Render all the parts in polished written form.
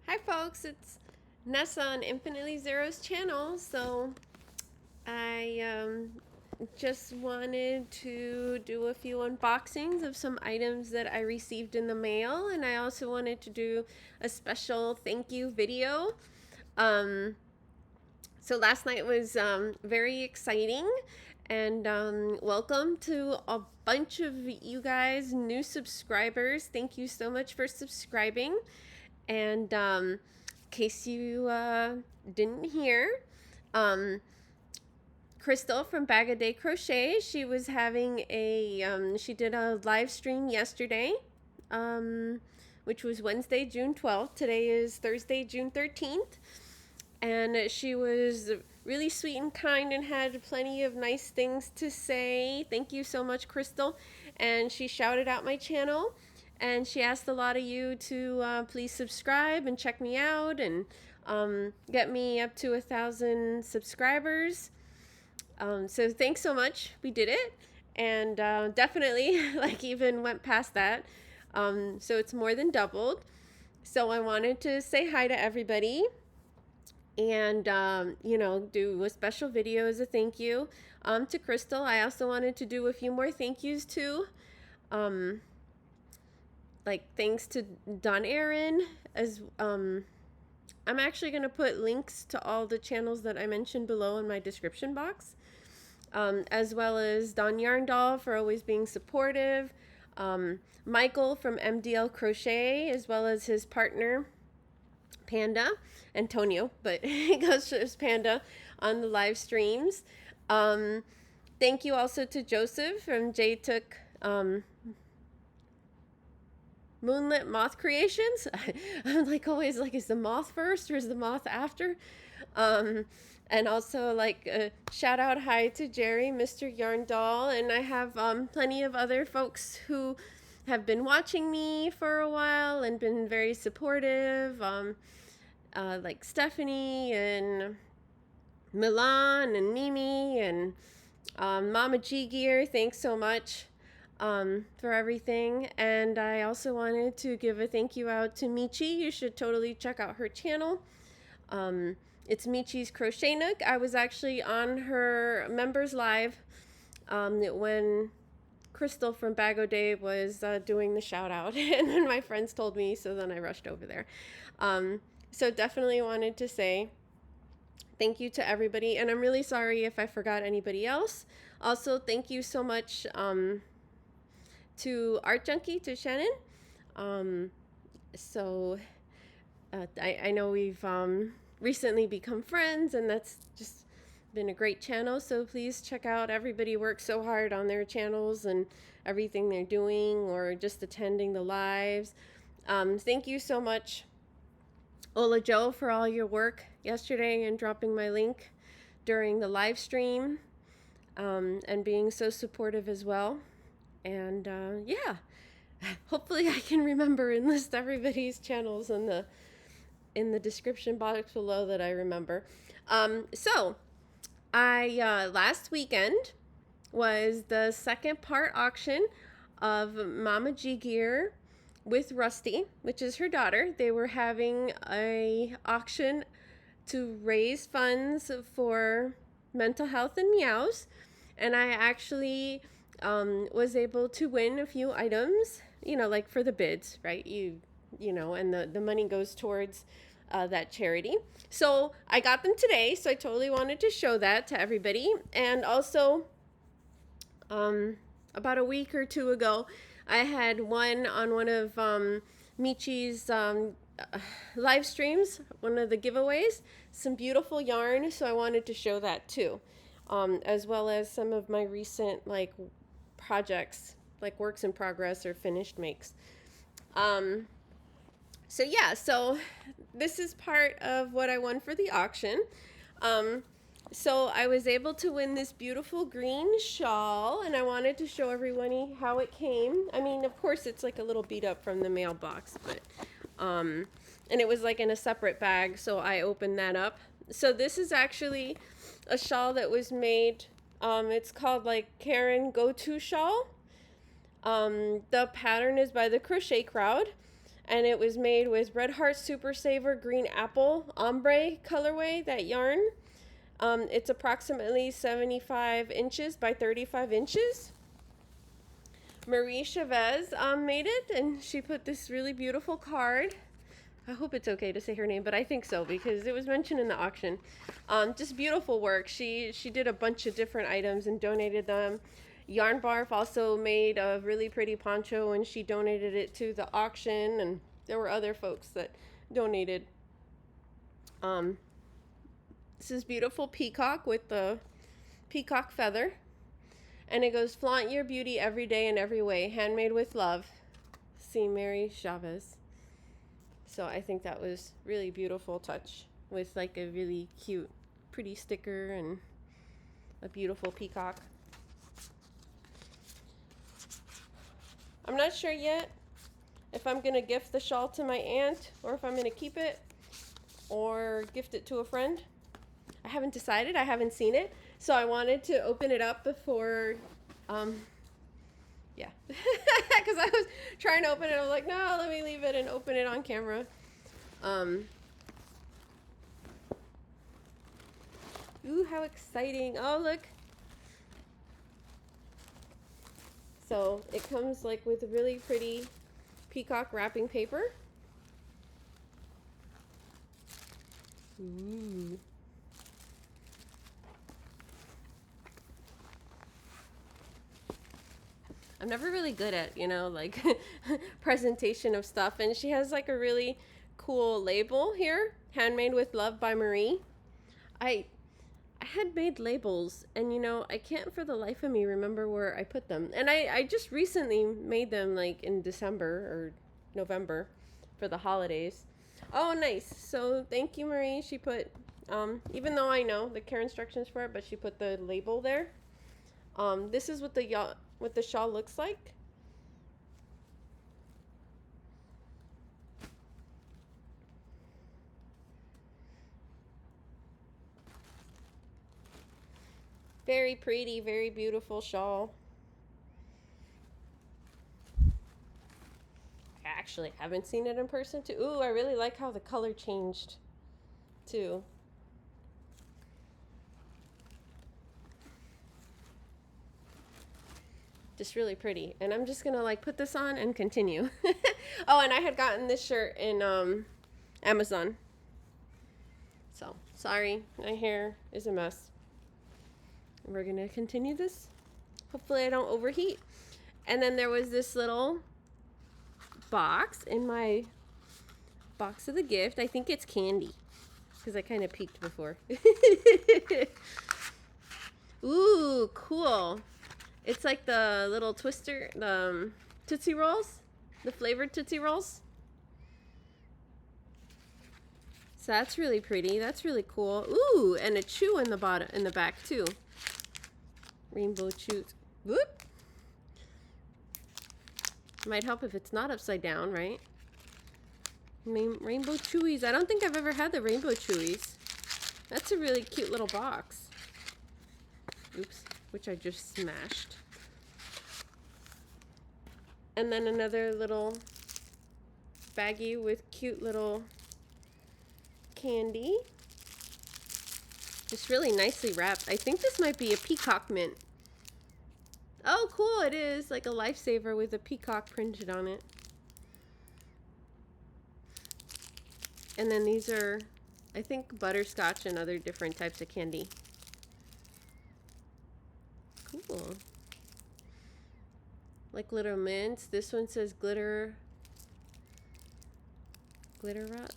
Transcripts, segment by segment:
Hi folks, it's Nessa on Infinitely Zero's channel. So I just wanted to do a few unboxings of some items that I received in the mail, and I also wanted to do a special thank you video. So last night was very exciting, and welcome to a bunch of you guys, new subscribers. Thank you so much for subscribing. And in case you didn't hear, Crystal from Bag a Day Crochet, she was having a, she did a live stream yesterday, which was Wednesday, June 12th. Today is Thursday, June 13th. And she was really sweet and kind and had plenty of nice things to say. Thank you so much, Crystal. And she shouted out my channel. And she asked a lot of you to please subscribe and check me out and get me up to 1,000 subscribers. So thanks so much. We did it. And definitely like even went past that. So it's more than doubled. So I wanted to say hi to everybody and you know, do a special video as a thank you to Crystal. I also wanted to do a few more thank yous too. Like thanks to DawnYarnDoll, as I'm actually going to put links to all the channels that I mentioned below in my description box, as well as DawnYarnDoll for always being supportive, Michael from MDL Crochet, as well as his partner Panda, Antonio, but he goes as Panda on the live streams. Thank you also to Joseph from Took Moonlit Moth Creations. I'm like always like, is the moth first or is the moth after? And also like a shout out hi to Jerry, Mr. Yarn Doll, and I have plenty of other folks who have been watching me for a while and been very supportive, like Stephanie and Milan and Mimi and Mama G Gear. Thanks so much for everything. And I also wanted to give a thank you out to Michi. You should totally check out her channel. It's Michi's Crochet Nook. I was actually on her members live when Crystal from Bag o' Day was doing the shout out, and then my friends told me, so then I rushed over there. So definitely wanted to say thank you to everybody, and I'm really sorry if I forgot anybody else. Also, thank you so much to Art Junkie, to Shannon. I know we've recently become friends, and that's just been a great channel. So please check out, everybody works so hard on their channels and everything they're doing or just attending the lives. Thank you so much, Ola Joe, for all your work yesterday and dropping my link during the live stream, and being so supportive as well. And yeah, hopefully I can remember and list everybody's channels in the description box below that I remember. So I last weekend was the second part auction of Mama G Gear with Rusty, which is her daughter. They were having a auction to raise funds for mental health and meows, and I actually was able to win a few items, you know, like for the bids, right? You know, and the money goes towards that charity. So I got them today, so I totally wanted to show that to everybody. And also, about a week or two ago, I had won on one of Michi's live streams, one of the giveaways, some beautiful yarn, so I wanted to show that too, as well as some of my recent like projects, like works in progress or finished makes. So yeah, so this is part of what I won for the auction. So I was able to win this beautiful green shawl, and I wanted to show everyone how it came. I mean, of course, it's like a little beat up from the mailbox, but and it was like in a separate bag, so I opened that up. So this is actually a shawl that was made. It's called like Karen Go-To Shawl. The pattern is by the Crochet Crowd, And it was made with Red Heart Super Saver Green Apple Ombre colorway, that yarn. It's approximately 75 inches by 35 inches. Marie Chavez made it, and she put this really beautiful card. I hope it's okay to say her name, but I think so because it was mentioned in the auction. Just beautiful work. She did a bunch of different items and donated them. Yarn Barf also made a really pretty poncho and she donated it to the auction, and there were other folks that donated. This is beautiful peacock with the peacock feather. And it goes, flaunt your beauty every day in every way. Handmade with love. See, Mary Chavez. So I think that was really beautiful touch with like a really cute, pretty sticker and a beautiful peacock. I'm not sure yet if I'm going to gift the shawl to my aunt or if I'm going to keep it or gift it to a friend. I haven't decided. I haven't seen it. So I wanted to open it up before, yeah. Because I was trying to open it. I was like, no, let me leave it and open it on camera. Ooh, how exciting. Oh, look. So it comes like with really pretty peacock wrapping paper. Ooh. I'm never really good at, you know, like presentation of stuff. And she has like a really cool label here, Handmade with Love by Marie. I had made labels and, you know, I can't for the life of me remember where I put them. And I just recently made them like in December or November for the holidays. Oh, nice. So thank you, Marie. She put, even though I know the care instructions for it, but she put the label there. This is what the shawl looks like. Very pretty, very beautiful shawl. I actually haven't seen it in person too. Ooh, I really like how the color changed too. Just really pretty. And I'm just gonna like put this on and continue. Oh, and I had gotten this shirt in Amazon. So sorry, my hair is a mess. We're gonna continue this. Hopefully I don't overheat. And then there was this little box in my box of the gift. I think it's candy because I kind of peeked before. Ooh, cool. It's like the little twister, the Tootsie Rolls, the flavored Tootsie Rolls. So that's really pretty. That's really cool. Ooh, and a chew in the bottom, in the back too. Rainbow chews. Whoop. Might help if it's not upside down, right? Rainbow chewies. I don't think I've ever had the rainbow chewies. That's a really cute little box. Oops, which I just smashed. And then another little baggie with cute little candy. Just really nicely wrapped. I think this might be a peacock mint. Oh, cool, it is. Like a lifesaver with a peacock printed on it. And then these are, I think, butterscotch and other different types of candy. Cool. Like glitter mints. This one says glitter rot.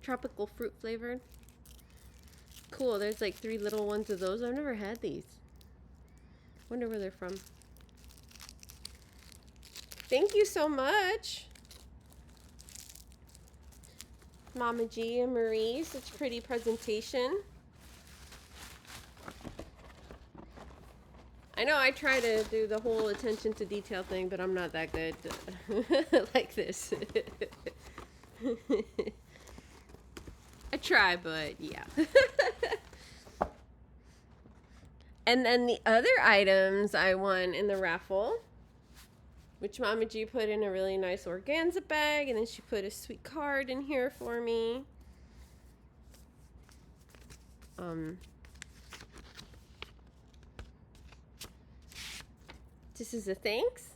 Tropical fruit flavored. Cool, there's like 3 little ones of those. I've never had these. Wonder where they're from. Thank you so much, Mama G and Marie. Such pretty presentation. I know I try to do the whole attention to detail thing, but I'm not that good like this. I try, but yeah. And then the other items I won in the raffle which Mama G put in a really nice organza bag, and then she put a sweet card in here for me. This is a thanks.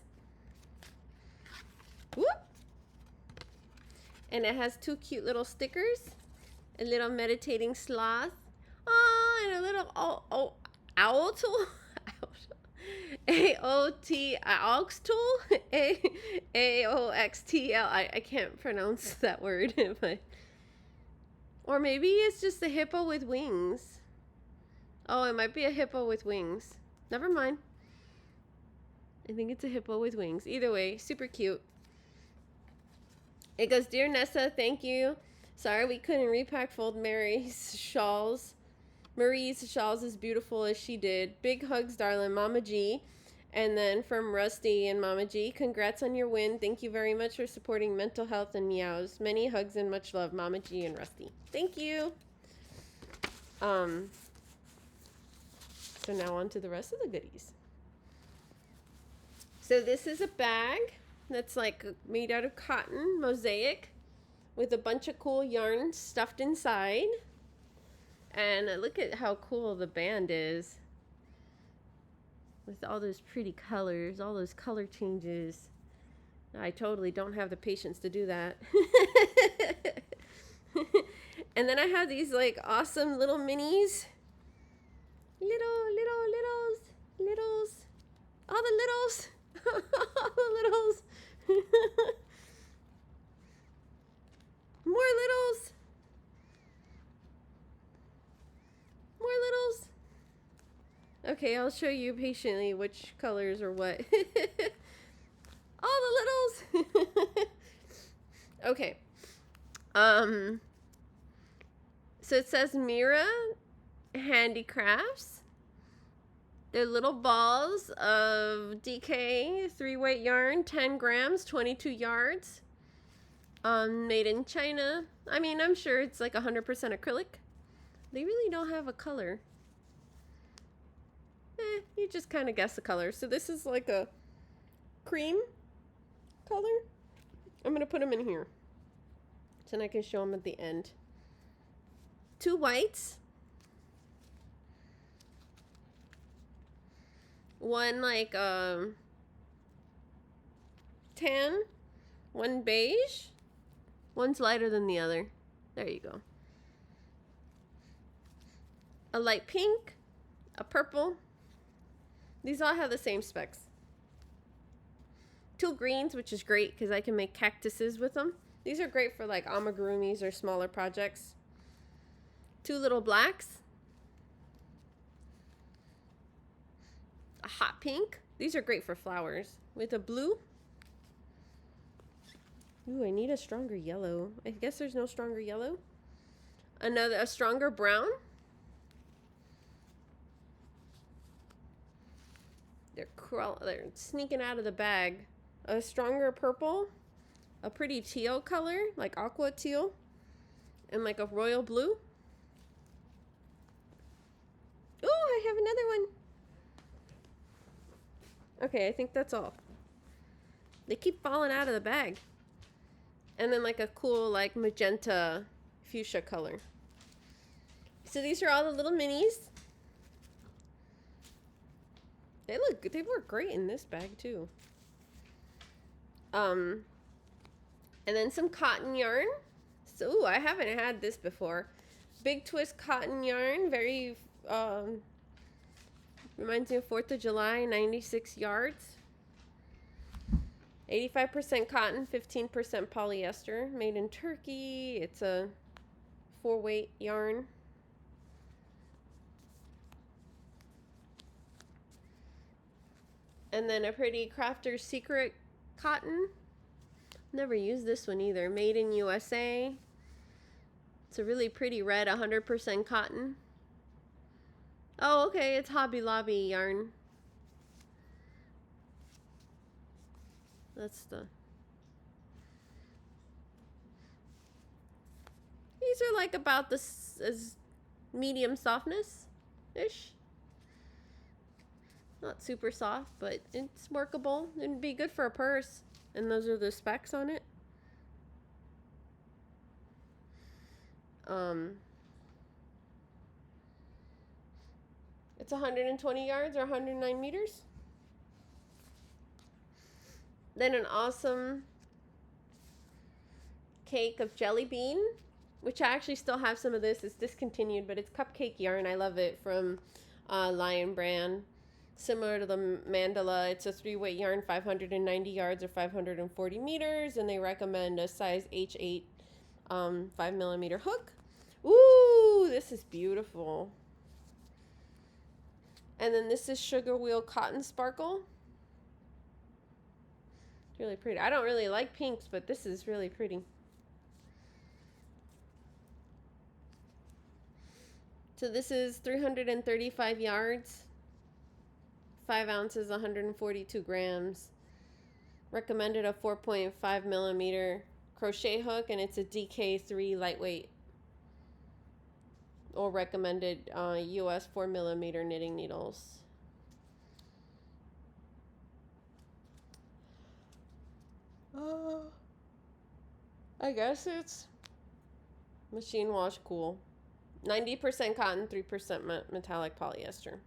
Whoop. And it has 2 cute little stickers. A little meditating sloth. Oh, and a little owl tool. A-O-T, ox tool. A-O-X-T-L. I can't pronounce that word. But, or maybe it's just a hippo with wings. Oh, it might be a hippo with wings. Never mind. I think it's a hippo with wings. Either way, super cute. It goes, Dear Nessa, thank you. Sorry we couldn't repack fold Mary's shawls. Marie's shawls as beautiful as she did. Big hugs, darling, Mama G. And then from Rusty and Mama G, congrats on your win. Thank you very much for supporting mental health and meows. Many hugs and much love, Mama G and Rusty. Thank you. So now on to the rest of the goodies. So this is a bag that's like made out of cotton, mosaic, with a bunch of cool yarn stuffed inside. And look at how cool the band is. With all those pretty colors, all those color changes. I totally don't have the patience to do that. And then I have these like awesome little minis. Littles. All the littles. All the littles. More littles. More littles. Okay, I'll show you patiently which colors are what. All the littles. Okay. So it says Mira Handicrafts. They're little balls of DK 3-weight yarn, 10 grams, 22 yards. Made in China. I mean, I'm sure it's like 100% acrylic. They really don't have a color. You just kind of guess the color. So this is like a cream color. I'm going to put them in here. So then I can show them at the end. 2 whites. 1 like tan. 1 beige. One's lighter than the other. There you go. A light pink. A purple. These all have the same specs. 2 greens, which is great because I can make cactuses with them. These are great for like amigurumis or smaller projects. 2 little blacks. A hot pink. These are great for flowers. With a blue. Ooh, I need a stronger yellow. I guess there's no stronger yellow. A stronger brown. They're sneaking out of the bag. A stronger purple. A pretty teal color, like aqua teal. And like a royal blue. Oh, I have another one. Okay, I think that's all. They keep falling out of the bag. And then like a cool like magenta fuchsia color. So these are all the little minis. They work great in this bag too. And then some cotton yarn. So ooh, I haven't had this before. Big Twist cotton yarn, very reminds me of 4th of July, 96 yards. 85% cotton, 15% polyester, made in Turkey. It's a 4-weight yarn. And then a pretty Crafter's Secret cotton. Never used this one either. Made in USA. It's a really pretty red, 100% cotton. Oh, okay, it's Hobby Lobby yarn. That's the... These are like about this as medium softness-ish. Not super soft, but it's workable. It'd be good for a purse. And those are the specs on it. It's 120 yards or 109 meters. Then an awesome cake of jelly bean, which I actually still have some of this. It's discontinued, but it's cupcake yarn. I love it, from Lion brand. Similar to the mandala, it's a 3-weight yarn, 590 yards or 540 meters, and they recommend a size H8 5mm hook. Ooh, this is beautiful. And then this is Sugar Wheel Cotton Sparkle. It's really pretty. I don't really like pinks, but this is really pretty. So this is 335 yards, 5 ounces, 142 grams. Recommended a 4.5mm crochet hook, and it's a DK3 lightweight. Or recommended US 4mm knitting needles. I guess it's machine wash cool. 90% cotton, 3% metallic polyester.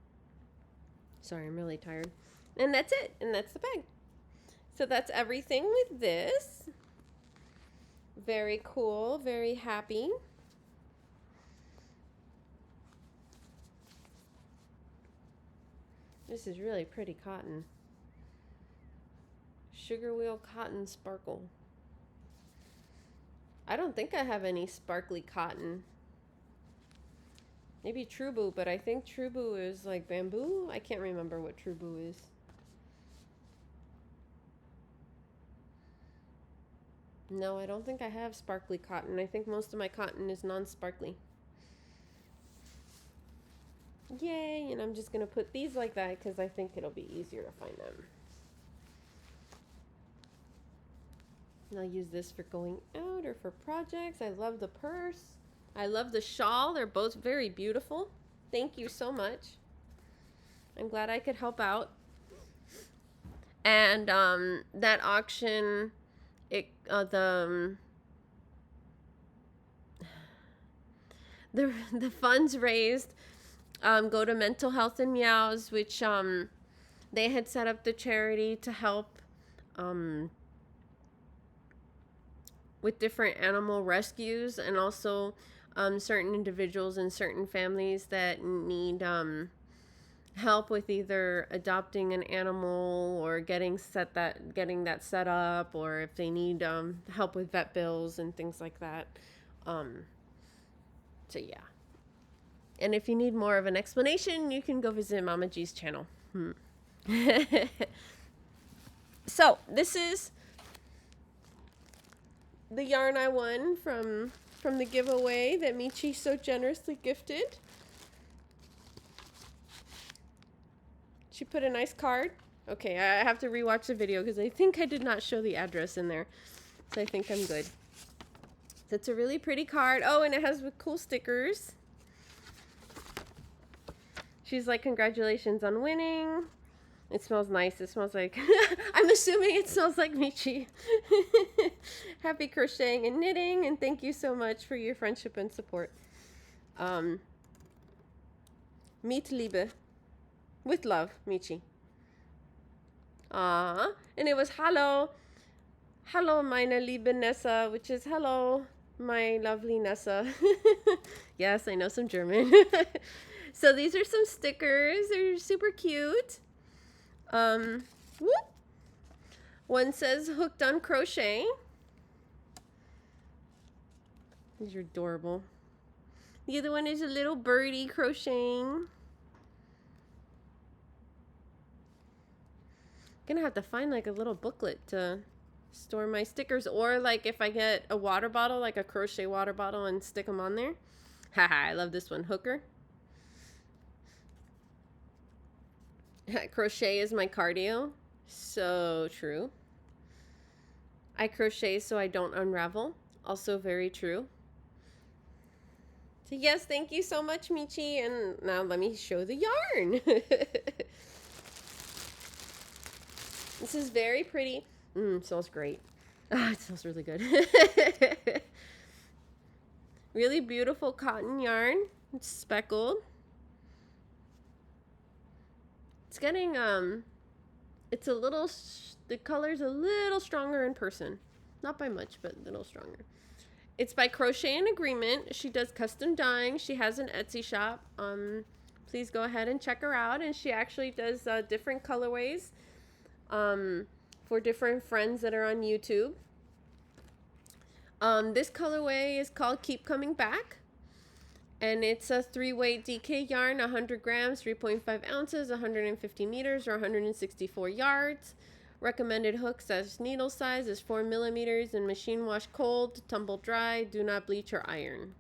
Sorry, I'm really tired. And that's it. And that's the bag. So that's everything with this. Very cool. Very happy. This is really pretty cotton. Sugar Wheel Cotton Sparkle. I don't think I have any sparkly cotton. Maybe Trubu, but I think Trubu is like bamboo. I can't remember what Trubu is. No, I don't think I have sparkly cotton. I think most of my cotton is non-sparkly. Yay, and I'm just going to put these like that because I think it'll be easier to find them. And I'll use this for going out or for projects. I love the purse. I love the shawl. They're both very beautiful. Thank you so much. I'm glad I could help out. And that auction, the funds raised go to Mental Health and Meows, which they had set up the charity to help with different animal rescues, and also certain individuals and certain families that need help with either adopting an animal or getting that set up, or if they need help with vet bills and things like that. So yeah. And if you need more of an explanation, you can go visit Mama G's channel. So this is the yarn I won from the giveaway that Michi so generously gifted. She put a nice card. Okay, I have to rewatch the video because I think I did not show the address in there. So I think I'm good. So it's a really pretty card. Oh, and it has cool stickers. She's like, congratulations on winning. It smells nice. It smells like, I'm assuming it smells like Michi. Happy crocheting and knitting, and thank you so much for your friendship and support. Mit Liebe. With love, Michi. And it was hallo. Hallo, meine liebe Nessa, which is hello, my lovely Nessa. Yes, I know some German. So these are some stickers. They're super cute. Whoop. One says hooked on crochet. These are adorable. The other one is a little birdie crocheting. Gonna have to find like a little booklet to store my stickers, or like if I get a water bottle, like a crochet water bottle, and stick them on there. Haha, I love this one. Hooker. Crochet is my cardio. So true. I crochet so I don't unravel. Also very true. So yes, thank you so much, Michi. And now let me show the yarn. This is very pretty. It smells great. Ah, it smells really good. Really beautiful cotton yarn. It's speckled. It's getting, it's a little, the color's a little stronger in person. Not by much, but a little stronger. It's by Crochet in Agreement. She does custom dyeing. She has an Etsy shop. Please go ahead and check her out. And she actually does different colorways for different friends that are on YouTube. This colorway is called Keep Coming Back. And it's a 3-weight DK yarn, 100 grams, 3.5 ounces, 150 meters, or 164 yards. Recommended hooks as needle size is 4 millimeters and machine wash cold, tumble dry, do not bleach or iron.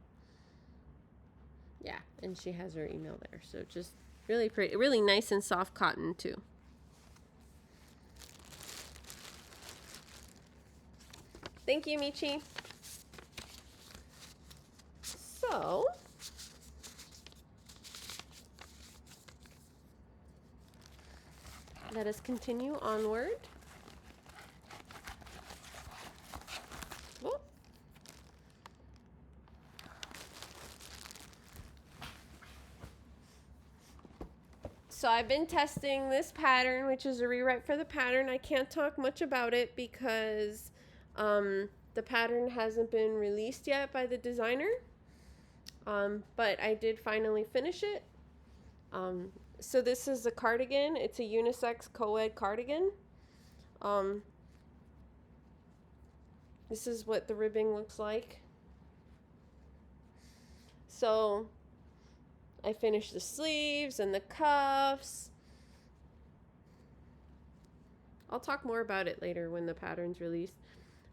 Yeah, and she has her email there. So just really pretty, really nice and soft cotton too. Thank you, Michi. So, let us continue onward. Oh. So I've been testing this pattern, which is a rewrite for the pattern. I can't talk much about it because the pattern hasn't been released yet by the designer. But I did finally finish it. So this is a cardigan. It's a unisex co-ed cardigan. This is what the ribbing looks like. So I finished the sleeves and the cuffs. I'll talk more about it later when the pattern's released.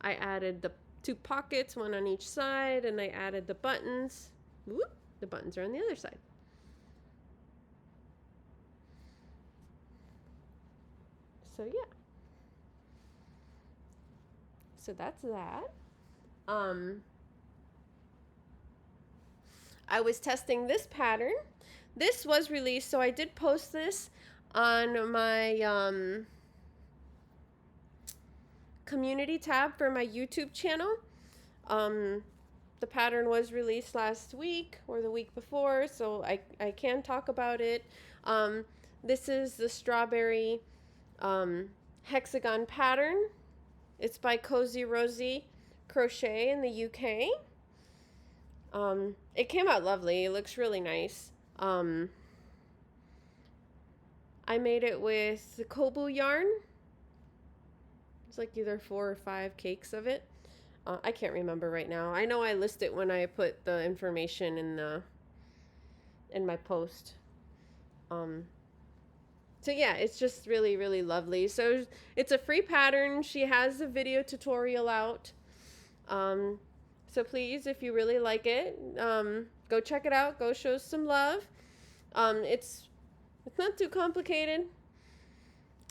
I added the 2 pockets, one on each side, and I added the buttons. Whoop, the buttons are on the other side. So yeah. So that's that. I was testing this pattern. This was released, so I did post this on my community tab for my YouTube channel. The pattern was released last week or the week before, so I can talk about it. This is the strawberry hexagon pattern. It's by CosyRosieCrochet in the UK. It came out lovely. It looks really nice. I made it with the kobu yarn. It's like either 4 or 5 cakes of it. I can't remember right now. I know I list it when I put the information in my post. So yeah, it's just really, really lovely. So it's a free pattern. She has a video tutorial out. So please, if you really like it, go check it out. Go show some love. It's not too complicated.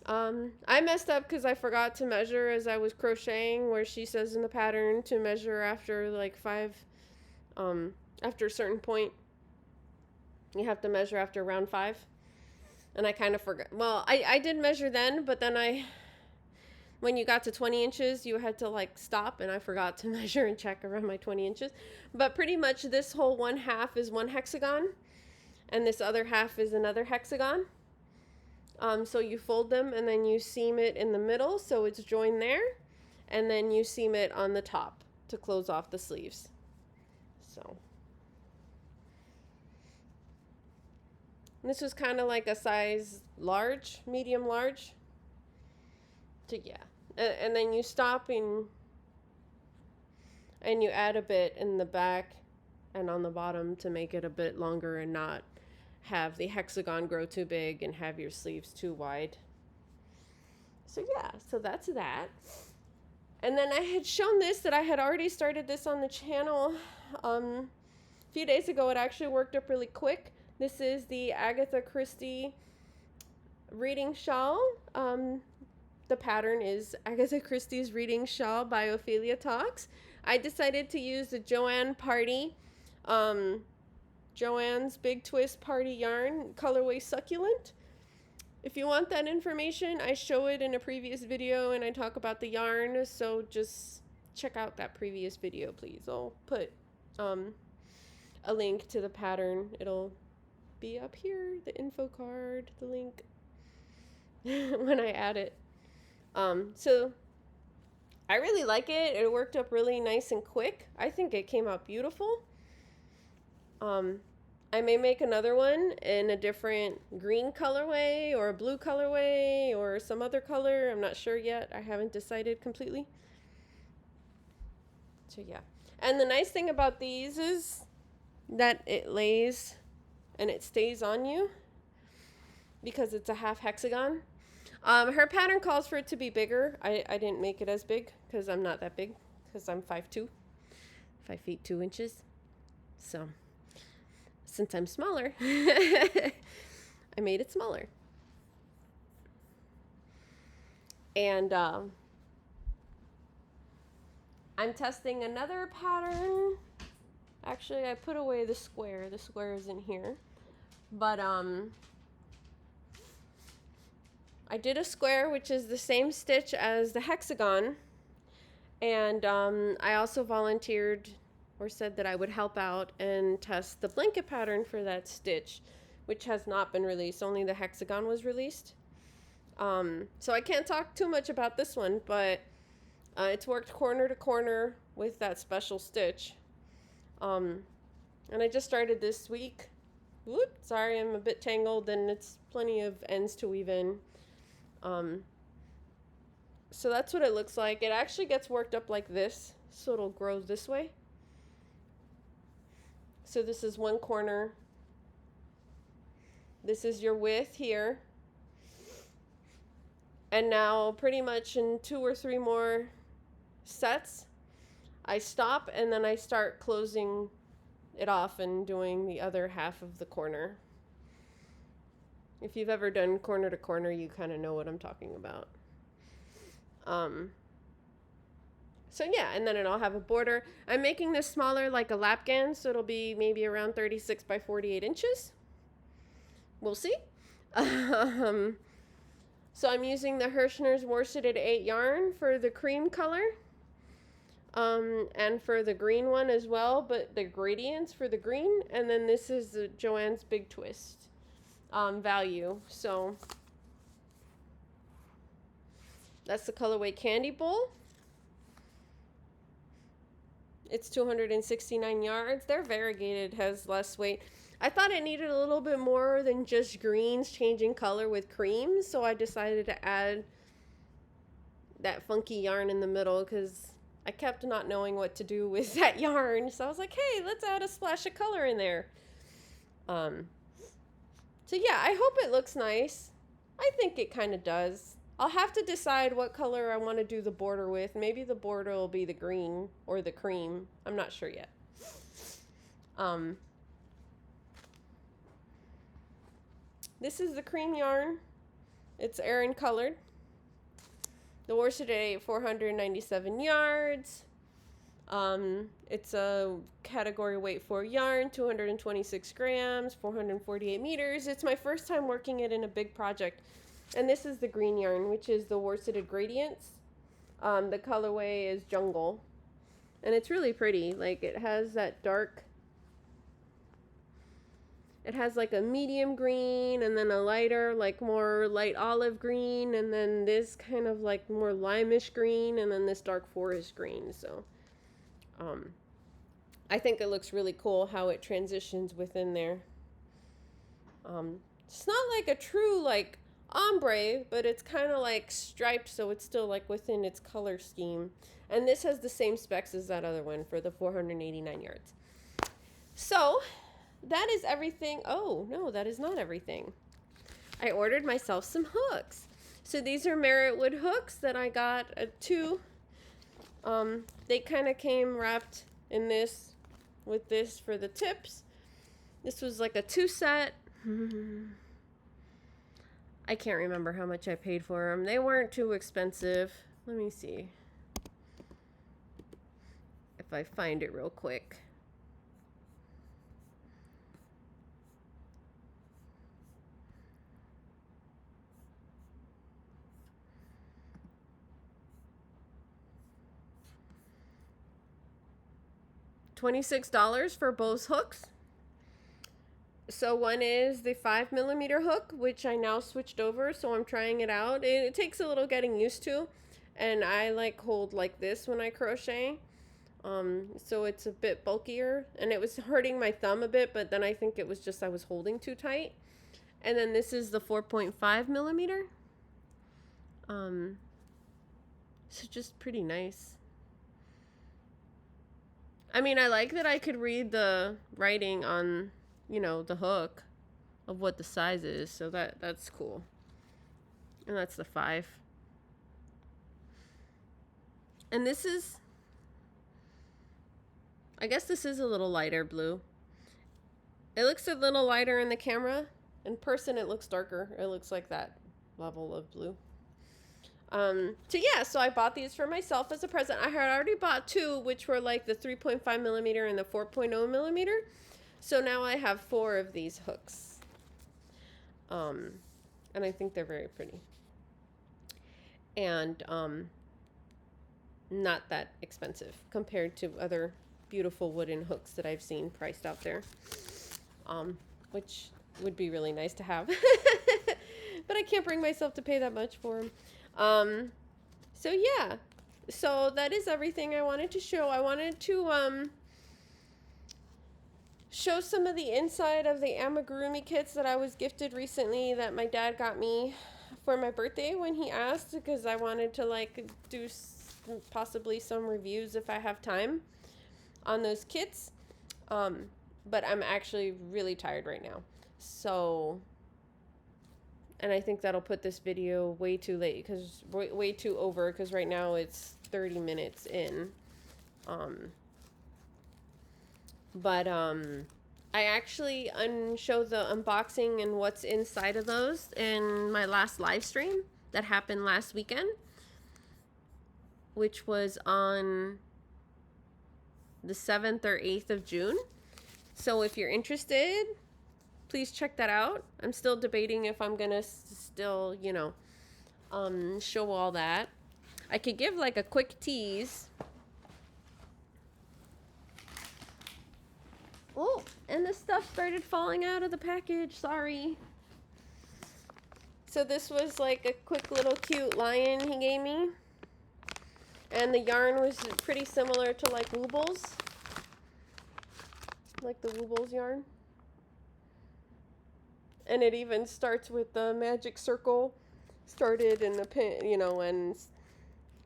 I messed up because I forgot to measure as I was crocheting, where she says in the pattern to measure after like 5, after a certain point. You have to measure after round 5. And I kind of forgot. Well, I did measure then, but then when you got to 20 inches, you had to like stop, and I forgot to measure and check around my 20 inches. But pretty much this whole 1/2 is 1 hexagon, and this other half is another hexagon. So you fold them, and then you seam it in the middle, so it's joined there, and then you seam it on the top to close off the sleeves. So. This was kind of like a size large, medium large. So yeah, and then you stop and you add a bit in the back and on the bottom to make it a bit longer and not have the hexagon grow too big and have your sleeves too wide. So yeah, so that's that. And then I had shown this, that I had already started this on the channel a few days ago. It actually worked up really quick. This is the Agatha Christie reading shawl. The pattern is Agatha Christie's Reading Shawl by Ophelia Talks. I decided to use the Joanns Big Twist Party yarn, colorway Succulent. If you want that information, I show it in a previous video and I talk about the yarn, so just check out that previous video, please. I'll put a link to the pattern. It'll be up here, the info card, the link, when I add it. So I really like it. It worked up really nice and quick. I think it came out beautiful. I may make another one in a different green colorway or a blue colorway or some other color. I'm not sure yet. I haven't decided completely. So yeah. And the nice thing about these is that it lays and it stays on you because it's a half hexagon. Her pattern calls for it to be bigger. I didn't make it as big because I'm not that big, because I'm 5'2", 5 feet 2 inches. So since I'm smaller, I made it smaller. And I'm testing another pattern. Actually, I put away the square. The square is in here. But I did a square, which is the same stitch as the hexagon. And I also volunteered or said that I would help out and test the blanket pattern for that stitch, which has not been released. Only the hexagon was released. So I can't talk too much about this one, but it's worked corner to corner with that special stitch. And I just started this week. Whoop, sorry, I'm a bit tangled and it's plenty of ends to weave in. So that's what it looks like. It actually gets worked up like this, so it'll grow this way. So this is one corner. This is your width here. And now pretty much in 2 or 3 more sets, I stop and then I start closing it off and doing the other half of the corner. If you've ever done corner to corner, you kind of know what I'm talking about. So yeah, and then it'll have a border. I'm making this smaller like a lapgan, so it'll be maybe around 36 by 48 inches. We'll see. So I'm using the Hirschner's Worseted 8 yarn for the cream color. And for the green one as well, but the gradients for the green. And then this is the Joanns Big Twist value. So that's the colorway Candy Bowl. It's 269 yards. They're variegated, has less weight. I thought it needed a little bit more than just greens changing color with cream, so I decided to add that funky yarn in the middle because I kept not knowing what to do with that yarn. So I was like, hey, let's add a splash of color in there. So yeah, I hope it looks nice. I think it kind of does. I'll have to decide what color I want to do the border with. Maybe the border will be the green or the cream. I'm not sure yet. This is the cream yarn. It's Aran colored. The worsted 497 yards. It's a category weight 4 yarn, 226 grams, 448 meters. It's my first time working it in a big project. And this is the green yarn, which is the Worseted Gradients. The colorway is Jungle. And it's really pretty. Like, it has that dark... It has like a medium green and then a lighter, like more light olive green, and then this kind of like more limeish green, and then this dark forest green. So I think it looks really cool how it transitions within there. It's not like a true like ombre, but it's kind of like striped, so it's still like within its color scheme. And this has the same specs as that other one for the 489 yards. So that is everything. Oh, no, that is not everything. I ordered myself some hooks. So these are Merit Wood hooks that I got at 2. They kind of came wrapped in this, with this for the tips. This was like a 2 set. I can't remember how much I paid for them. They weren't too expensive. Let me see if I find it real quick. $26 for both hooks. So one is the 5mm hook, which I now switched over, so I'm trying it out. It takes a little getting used to, and I like hold like this when I crochet. So it's a bit bulkier, and it was hurting my thumb a bit, but then I think it was just I was holding too tight. And then this is the 4.5mm. So just pretty nice. I mean, I like that I could read the writing on, you know, the hook of what the size is, so that's cool. And that's the 5. And this is, I guess this is a little lighter blue. It looks a little lighter in the camera. In person it looks darker. It looks like that level of blue. So yeah, so I bought these for myself as a present. I had already bought 2, which were like the 3.5mm and the 4.0mm. So now I have 4 of these hooks. And I think they're very pretty. And not that expensive compared to other beautiful wooden hooks that I've seen priced out there. Which would be really nice to have. But I can't bring myself to pay that much for them. So yeah, so that is everything I wanted to show. I wanted to show some of the inside of the amigurumi kits that I was gifted recently that my dad got me for my birthday when he asked, because I wanted to like do possibly some reviews if I have time on those kits. But I'm actually really tired right now, so, and I think that'll put this video way too late, because way too over, because right now it's 30 minutes in. I actually showed the unboxing and what's inside of those in my last live stream that happened last weekend, which was on the 7th or 8th of June. So if you're interested, please check that out. I'm still debating if I'm gonna still, you know, show all that. I could give like a quick tease. Oh, and the stuff started falling out of the package. Sorry. So this was like a quick little cute lion he gave me. And the yarn was pretty similar to like Woobles. Like the Woobles yarn. And it even starts with the magic circle started in the pin, you know, and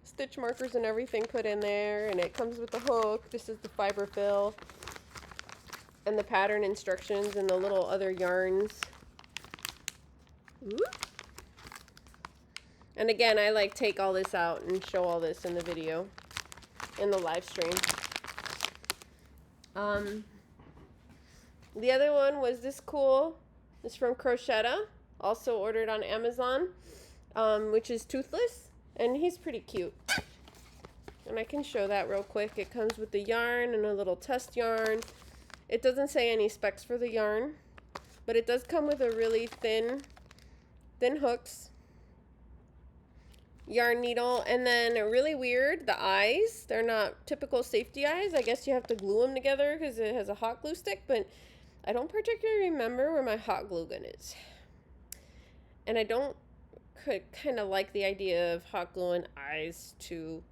stitch markers and everything put in there. And it comes with the hook. This is the fiber fill. And the pattern instructions and the little other yarns. Ooh. And again, I like take all this out and show all this in the video, in the live stream. The other one was this cool. It's from Crochet, also ordered on Amazon, which is toothless, and he's pretty cute. And I can show that real quick. It comes with the yarn and a little test yarn. It doesn't say any specs for the yarn, but it does come with a really thin hooks, yarn needle, and then really weird, the eyes. They're not typical safety eyes. I guess you have to glue them together because it has a hot glue stick, but I don't particularly remember where my hot glue gun is. And I don't kind of like the idea of hot gluing eyes to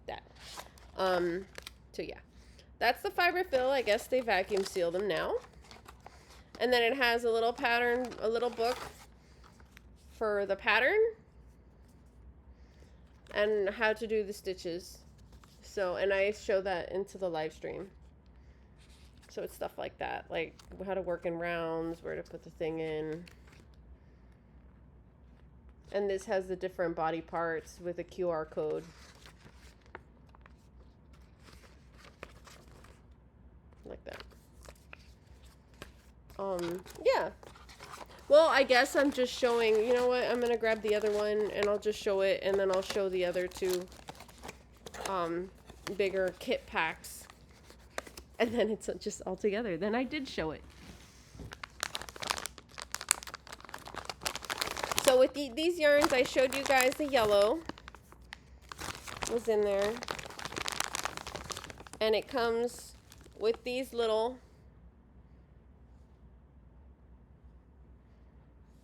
that. So yeah. That's the fiber fill. I guess they vacuum seal them now. And then it has a little pattern, a little book for the pattern and how to do the stitches. So, and I show that into the live stream. So it's stuff like that, like how to work in rounds, where to put the thing in. And this has the different body parts with a QR code. Like that. Yeah. Well, I guess I'm just showing, you know what, I'm going to grab the other one and I'll just show it, and then I'll show the other two bigger kit packs. And then it's just all together. Then I did show it. So with these yarns, I showed you guys the yellow was in there. And it comes with these little,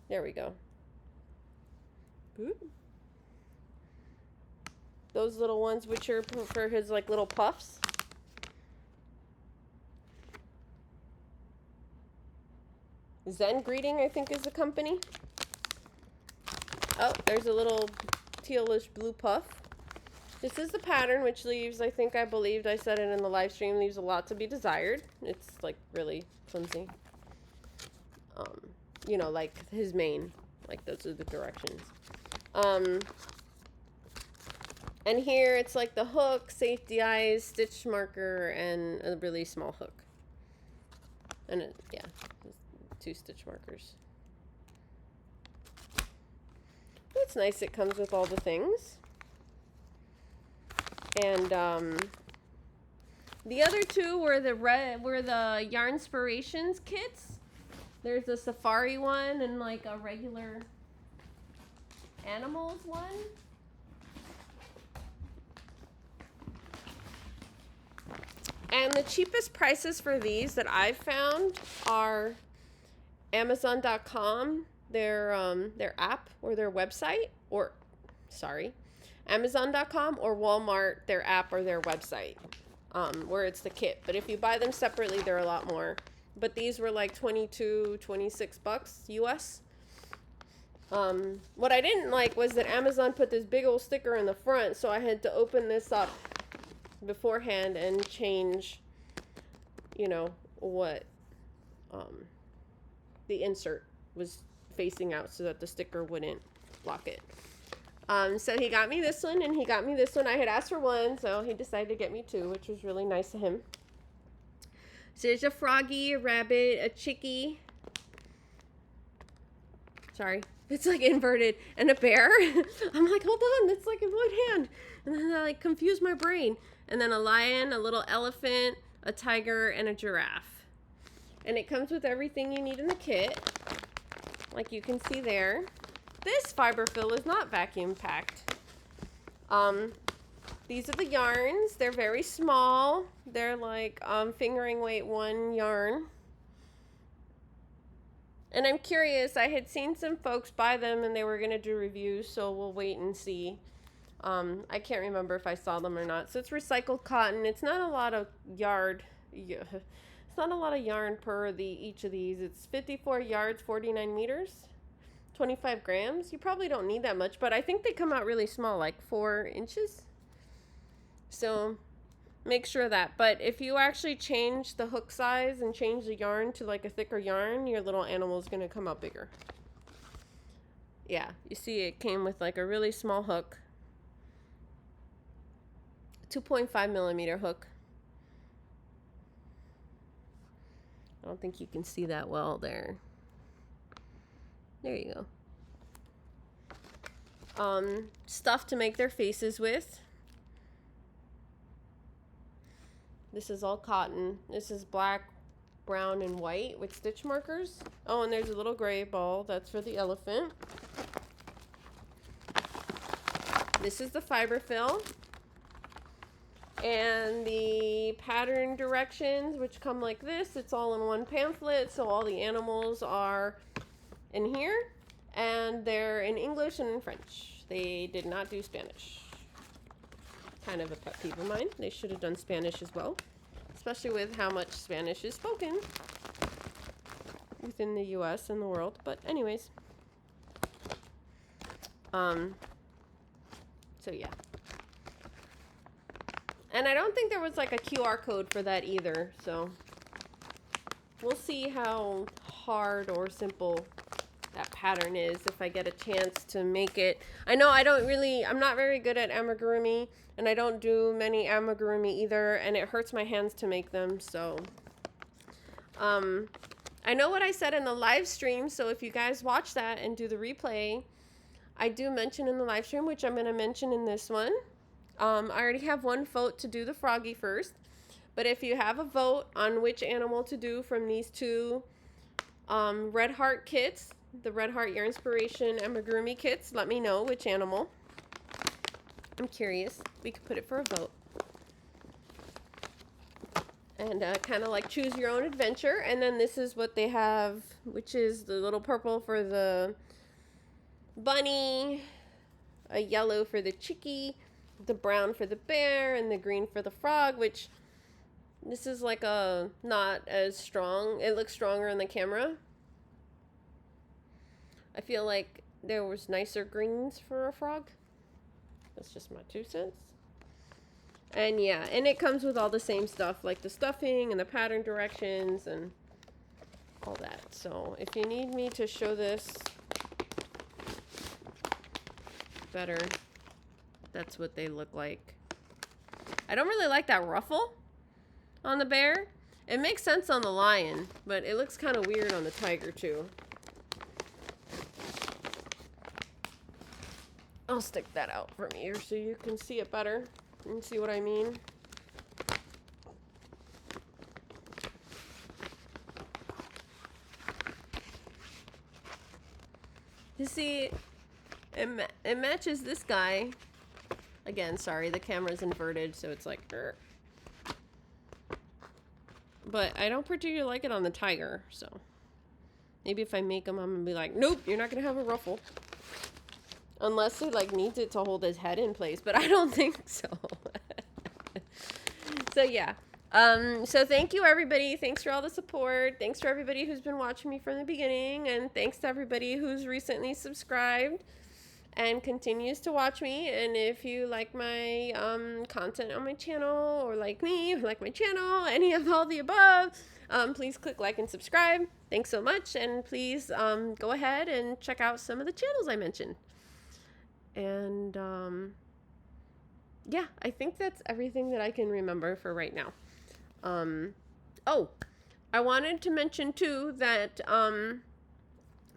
there we go. Ooh. Those little ones, which are for his like little puffs. Zen Greeting, I think, is the company. Oh, there's a little tealish blue puff. This is the pattern, which leaves, I believed I said it in the live stream, leaves a lot to be desired. It's like really flimsy. You know, like his mane, like those are the directions. And here it's like the hook, safety eyes, stitch marker, and a really small hook. And it, yeah, 2 stitch markers. It's nice it comes with all the things. And the other 2 were the Yarnspirations kits. There's a safari one and like a regular animals one. And the cheapest prices for these that I've found are Amazon.com, their app or their website, or sorry, Amazon.com, or Walmart, their app or their website, where it's the kit. But if you buy them separately, they're a lot more. But these were like 22, 26 bucks US. What I didn't like was that Amazon put this big old sticker in the front, so I had to open this up beforehand and change, you know, what the insert was facing out so that the sticker wouldn't block it. So he got me this one and he got me this one. I had asked for one, so he decided to get me 2, which was really nice of him. So there's a froggy, a rabbit, a chickie. Sorry, it's like inverted, and a bear. I'm like, hold on, it's like in one hand. And then I like confuse my brain. And then a lion, a little elephant, a tiger, and a giraffe. And it comes with everything you need in the kit, like you can see there. This fiber fill is not vacuum packed. These are the yarns. They're very small. They're like fingering weight 1 yarn. And I'm curious, I had seen some folks buy them and they were going to do reviews, so we'll wait and see. I can't remember if I saw them or not. So it's recycled cotton. It's not a lot of yarn. It's not a lot of yarn per each of these. It's 54 yards, 49 meters, 25 grams. You probably don't need that much, but I think they come out really small, like 4 inches. So make sure of that. But if you actually change the hook size and change the yarn to like a thicker yarn, your little animal is going to come out bigger. Yeah, you see it came with like a really small hook. 2.5 millimeter hook. I don't think you can see that well there. There you go. Stuff to make their faces with. This is all cotton. This is black, brown, and white with stitch markers. Oh, and there's a little gray ball. That's for the elephant. This is the fiber fill. And the pattern directions, which come like this. It's all in one pamphlet, so all the animals are in here. And they're in English and in French. They did not do Spanish. Kind of a pet peeve of mine. They should have done Spanish as well, especially with how much Spanish is spoken within the US and the world. But anyways, so yeah. And I don't think there was like a QR code for that either, so we'll see how hard or simple that pattern is if I get a chance to make it. I know I'm not very good at amigurumi, and I don't do many amigurumi either, and it hurts my hands to make them, so I know what I said in the live stream, so if you guys watch that and do the replay, I do mention in the live stream, which I'm going to mention in this one. I already have one vote to do the froggy first, but if you have a vote on which animal to do from these 2 Red Heart kits, the Red Heart Yarnspiration amigurumi kits, let me know which animal. I'm curious. We could put it for a vote. And kind of like choose your own adventure. And then this is what they have, which is the little purple for the bunny, a yellow for the chickie, the brown for the bear, and the green for the frog, which this is like a not as strong. It looks stronger in the camera. I feel like there was nicer greens for a frog. That's just my 2 cents. And yeah, and it comes with all the same stuff, like the stuffing and the pattern directions and all that. So if you need me to show this better, that's what they look like. I don't really like that ruffle on the bear. It makes sense on the lion, but it looks kind of weird on the tiger too. I'll stick that out from here so you can see it better. And see what I mean? You see, it matches this guy. Again, sorry, the camera's inverted, so it's like, but I don't particularly like it on the tiger, so maybe if I make him, I'm gonna be like, nope, you're not gonna have a ruffle. Unless he like needs it to hold his head in place, but I don't think so. So yeah. So thank you everybody. Thanks for all the support. Thanks for everybody who's been watching me from the beginning, and thanks to everybody who's recently subscribed and continues to watch me. And if you like my content on my channel, or like me, or like my channel, any of all the above, please click like and subscribe. Thanks so much, and please go ahead and check out some of the channels I mentioned. And yeah, I think that's everything that I can remember for right now. Oh, I wanted to mention too that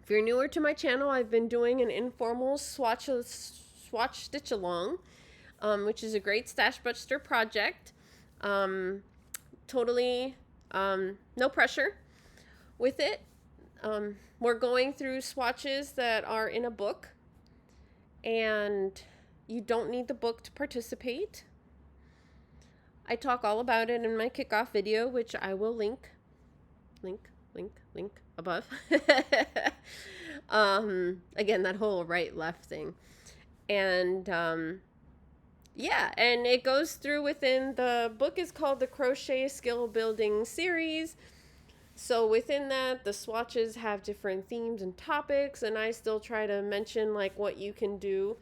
if you're newer to my channel, I've been doing an informal swatch stitch along, which is a great stash buster project. Totally no pressure with it. We're going through swatches that are in a book, and you don't need the book to participate. I talk all about it in my kickoff video, which I will link above. Again, that whole right left thing. And yeah, and it goes through within the book is called the Crochet Skill Building Series. So within that, the swatches have different themes and topics, and I still try to mention like what you can do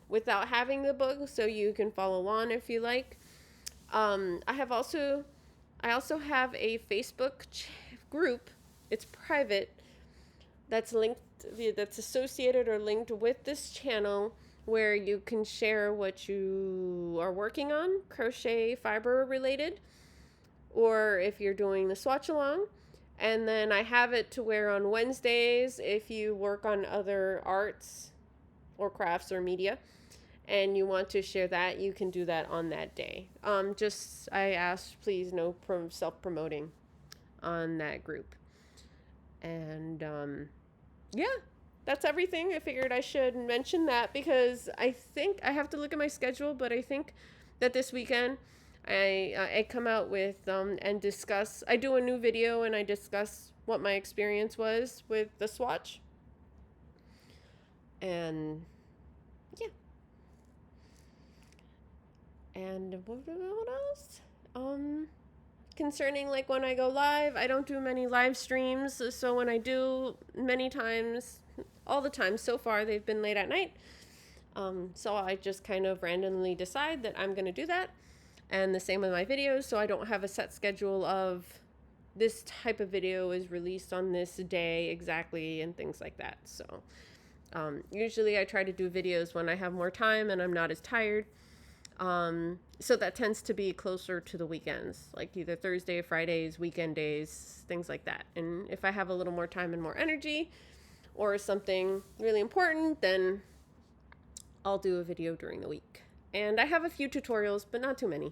without having the book, so you can follow on if you like. I also have a Facebook group. It's private. That's linked, that's associated or linked with this channel, where you can share what you are working on, crochet fiber related, or if you're doing the swatch along. And then I have it to where on Wednesdays, if you work on other arts or crafts or media, and you want to share that, you can do that on that day. I ask, please, no self-promoting on that group. And yeah, that's everything. I figured I should mention that because I think I have to look at my schedule, but I think that this weekend I come out with and discuss. I do a new video and I discuss what my experience was with the swatch. And yeah. And what else? Concerning like when I go live, I don't do many live streams. So when I do, many times, all the time so far, they've been late at night. So I just kind of randomly decide that I'm going to do that. And the same with my videos. So I don't have a set schedule of this type of video is released on this day exactly and things like that. So usually I try to do videos when I have more time and I'm not as tired. So that tends to be closer to the weekends, like either Thursday, Fridays, weekend days, things like that. And if I have a little more time and more energy or something really important, then I'll do a video during the week. And I have a few tutorials, but not too many.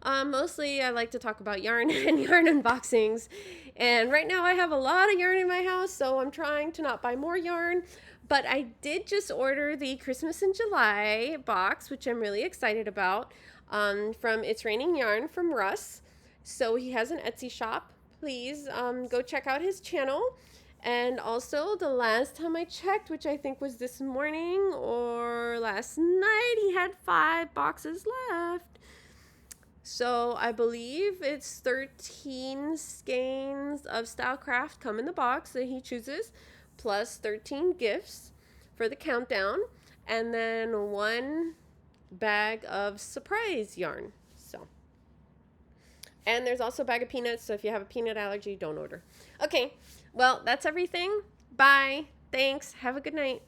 Mostly I like to talk about yarn and yarn unboxings. And right now I have a lot of yarn in my house, so I'm trying to not buy more yarn. But I did just order the Christmas in July box, which I'm really excited about, from It's Raining Yarn from Russ. So he has an Etsy shop. Please go check out his channel. And also, the last time I checked, which I think was this morning or last night, he had 5 boxes left. So I believe it's 13 skeins of Stylecraft come in the box that he chooses, plus 13 gifts for the countdown, and then 1 bag of surprise yarn. So, and there's also a bag of peanuts, so if you have a peanut allergy, don't order. Okay, well, that's everything. Bye. Thanks. Have a good night.